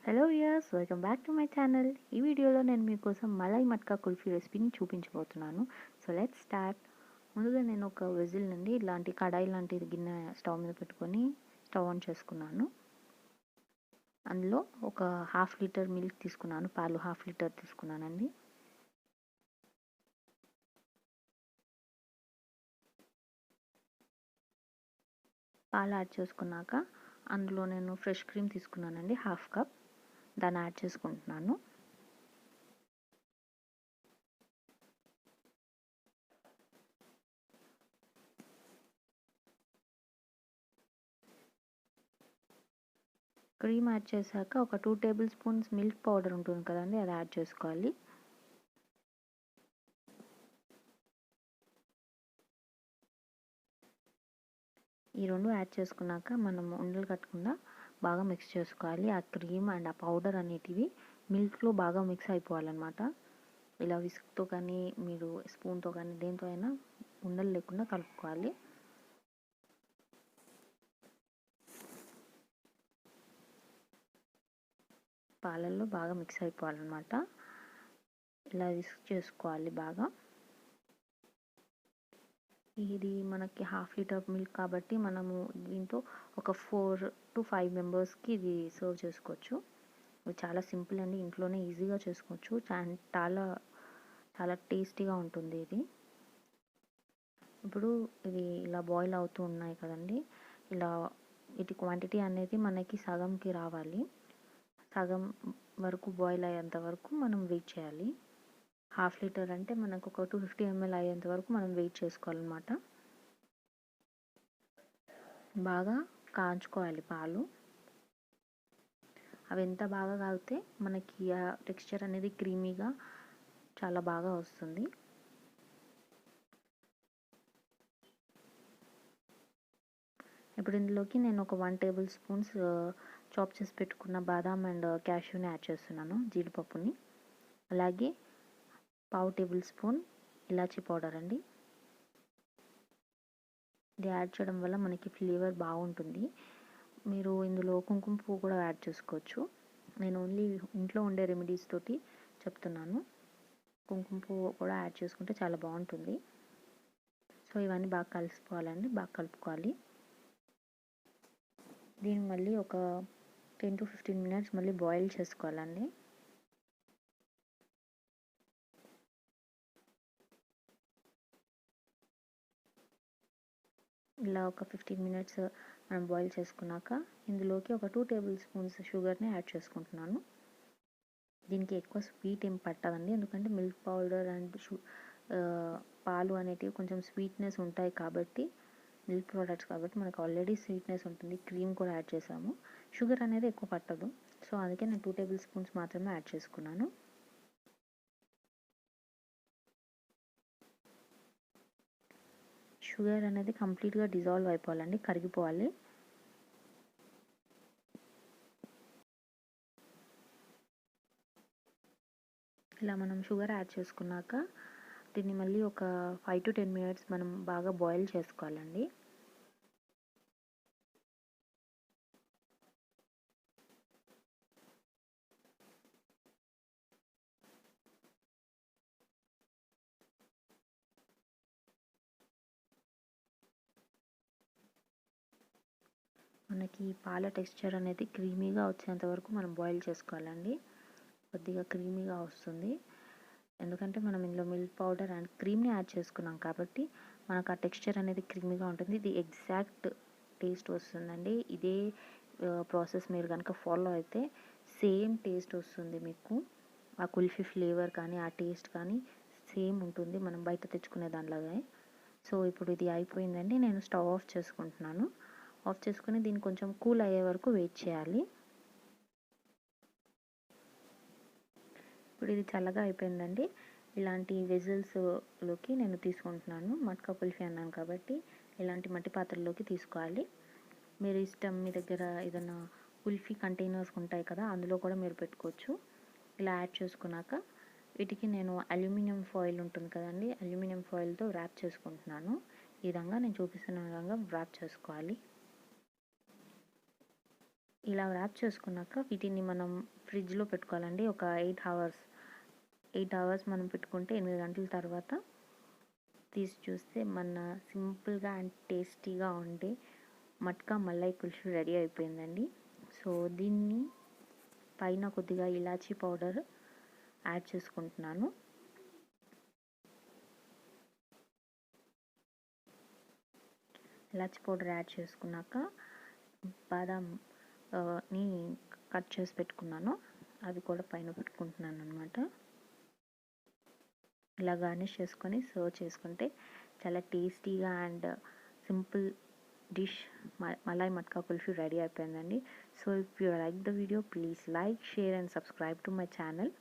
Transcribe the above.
Hello viewers, welcome back to my channel. ఈ వీడియోలో నేను మీకోసం మలై మట్కా కుల్ఫీ రెసిపీని చూపించబోతున్నాను. So let's start. ముందుగా నేను ఒక వెజిల్ నుండి ఇలాంటి కడాయి లాంటిది గిన్నె స్టవ్ మీద పెట్టుకొని స్టవ్ ఆన్ చేసుకున్నాను. అందులో ఒక హాఫ్ లీటర్ మిల్క్ తీసుకున్నాను, పాలు హాఫ్ లీటర్ తీసుకున్నానండి. పాలు యాడ్ చేసుకున్నాక అందులో నేను ఫ్రెష్ క్రీమ్ తీసుకున్నానండి, హాఫ్ కప్. దాన్ని యాడ్ చేసుకుంటున్నాను. క్రీమ్ యాడ్ చేశాక ఒక 2 టేబుల్ స్పూన్స్ మిల్క్ పౌడర్ ఉంటుంది కదండి, అది యాడ్ చేసుకోవాలి. ఈ రెండు యాడ్ చేసుకున్నాక మనం ఉండలు కట్టకుండా బాగా మిక్స్ చేసుకోవాలి. ఆ క్రీమ్ అండ్ ఆ పౌడర్ అనేటివి మిల్క్లో బాగా మిక్స్ అయిపోవాలన్నమాట. ఇలా విస్క్తో కానీ మీరు స్పూన్తో కానీ దేంతో అయినా ఉండలు లేకుండా కలుపుకోవాలి. పాలల్లో బాగా మిక్స్ అయిపోవాలన్నమాట. ఇలా విస్క్ చేసుకోవాలి బాగా. ఇది మనకి హాఫ్ లీటర్ మిల్క్ కాబట్టి మనము దీంతో ఒక 4 to 5 మెంబర్స్కి ఇది సర్వ్ చేసుకోవచ్చు. ఇది చాలా సింపుల్ అండి, ఇంట్లోనే ఈజీగా చేసుకోవచ్చు. చాలా చాలా టేస్టీగా ఉంటుంది ఇది. ఇప్పుడు ఇది ఇలా బాయిల్ అవుతూ ఉన్నాయి కదండి, ఇలా వీటి క్వాంటిటీ అనేది మనకి సగంకి రావాలి. సగం వరకు బాయిల్ అయ్యేంత వరకు మనం వెయిట్ చేయాలి. హాఫ్ లీటర్ అంటే మనకు ఒక 250 ml అయ్యేంత వరకు మనం వెయిట్ చేసుకోవాలన్నమాట. బాగా కాంచుకోవాలి పాలు. అవి ఎంత బాగా కాగితే మనకి ఆ టెక్స్చర్ అనేది క్రీమీగా చాలా బాగా వస్తుంది. ఇప్పుడు ఇందులోకి నేను ఒక 1 టేబుల్ స్పూన్స్ చాప్ చేసి పెట్టుకున్న బాదాం అండ్ క్యాష్యూని యాడ్ చేస్తున్నాను, జీడిపప్పుని. అలాగే పావు టేబుల్ స్పూన్ ఇలాచీ పౌడర్ అండి. ఇది యాడ్ చేయడం వల్ల మనకి ఫ్లేవర్ బాగుంటుంది. మీరు ఇందులో కుంకుమ పువ్వు కూడా యాడ్ చేసుకోవచ్చు. నేను ఓన్లీ ఇంట్లో ఉండే రెమెడీస్ తోటి చెప్తున్నాను. కుంకుమ పువ్వు కూడా యాడ్ చేసుకుంటే చాలా బాగుంటుంది. సో ఇవన్నీ బాగా కలిసిపోవాలండి, బాగా కలుపుకోవాలి. దీన్ని మళ్ళీ ఒక 10 to 15 minutes మళ్ళీ బాయిల్ చేసుకోవాలండి. ఇలా ఒక 15 minutes మనం బాయిల్ చేసుకున్నాక ఇందులోకి ఒక 2 టేబుల్ స్పూన్స్ షుగర్ని యాడ్ చేసుకుంటున్నాను. దీనికి ఎక్కువ స్వీట్ ఏం పట్టదండి, ఎందుకంటే మిల్క్ పౌడర్ అండ్ పాలు అనేటివి కొంచెం స్వీట్నెస్ ఉంటాయి కాబట్టి, మిల్క్ ప్రోడక్ట్స్ కాబట్టి మనకు ఆల్రెడీ స్వీట్నెస్ ఉంటుంది. క్రీమ్ కూడా యాడ్ చేసాము, షుగర్ అనేది ఎక్కువ పట్టదు. సో అందుకే నేను 2 టేబుల్ స్పూన్స్ మాత్రమే యాడ్ చేసుకున్నాను. షుగర్ అనేది కంప్లీట్గా డిజాల్వ్ అయిపోవాలండి, కరిగిపోవాలి. ఇలా మనం షుగర్ యాడ్ చేసుకున్నాక దీన్ని మళ్ళీ ఒక 5 to 10 minutes మనం బాగా బాయిల్ చేసుకోవాలండి. మనకి పాల టెక్స్చర్ అనేది క్రీమీగా వచ్చేంత వరకు మనం బాయిల్ చేసుకోవాలండి. కొద్దిగా క్రీమీగా వస్తుంది, ఎందుకంటే మనం ఇందులో మిల్క్ పౌడర్ అండ్ క్రీమ్ని యాడ్ చేసుకున్నాం కాబట్టి మనకు ఆ టెక్స్చర్ అనేది క్రీమీగా ఉంటుంది. ఇది ఎగ్జాక్ట్ టేస్ట్ వస్తుందండి. ఇదే ప్రాసెస్ మీరు కనుక ఫాలో అయితే సేమ్ టేస్ట్ వస్తుంది మీకు. ఆ కుల్ఫీ ఫ్లేవర్ కానీ ఆ టేస్ట్ కానీ సేమ్ ఉంటుంది మనం బయట తెచ్చుకునే దానిలాగే. సో ఇప్పుడు ఇది అయిపోయిందండి, నేను స్టవ్ ఆఫ్ చేసుకుంటున్నాను. ఆఫ్ చేసుకుని దీన్ని కొంచెం కూల్ అయ్యే వరకు వెయిట్ చేయాలి. ఇప్పుడు ఇది చల్లగా అయిపోయిందండి. ఇలాంటి వెజల్స్లోకి నేను తీసుకుంటున్నాను. మట్కా కుల్ఫీ అన్నాను కాబట్టి ఇలాంటి మట్టి పాత్రలోకి తీసుకోవాలి. మీరు ఇష్టం, మీ దగ్గర ఏదైనా కుల్ఫీ కంటైనర్స్ ఉంటాయి కదా, అందులో కూడా మీరు పెట్టుకోవచ్చు. ఇలా యాడ్ చేసుకున్నాక వీటికి నేను అల్యూమినియం ఫాయిల్ ఉంటుంది కదండి, అల్యూమినియం ఫాయిల్తో ర్యాప్ చేసుకుంటున్నాను. ఈ విధంగా నేను చూపిస్తున్న విధంగా ర్యాప్ చేసుకోవాలి. ఇలా ర్యాప్ చేసుకున్నాక వీటిని మనం ఫ్రిడ్జ్లో పెట్టుకోవాలండి. ఒక 8 అవర్స్ మనం పెట్టుకుంటే 8 గంటల తర్వాత తీసి చూస్తే మన సింపుల్గా అండ్ టేస్టీగా ఉండే మట్కా మలై కుల్ఫీ రెడీ అయిపోయిందండి. సో దీన్ని పైన కొద్దిగా ఇలాచీ పౌడర్ యాడ్ చేసుకుంటున్నాను. ఇలాచీ పౌడర్ యాడ్ చేసుకున్నాక బాదం ని కట్ చేసి పెట్టుకున్నాను, అవి కూడా పైన పెట్టుకుంటున్నాను అనమాట. ఇలా గార్నిష్ చేసుకొని సర్వ్ చేసుకుంటే చాలా టేస్టీగా and simple dish malai matkha kulfi ready అయిపోయిందండి. So if you like the video, please like, share and subscribe to my channel.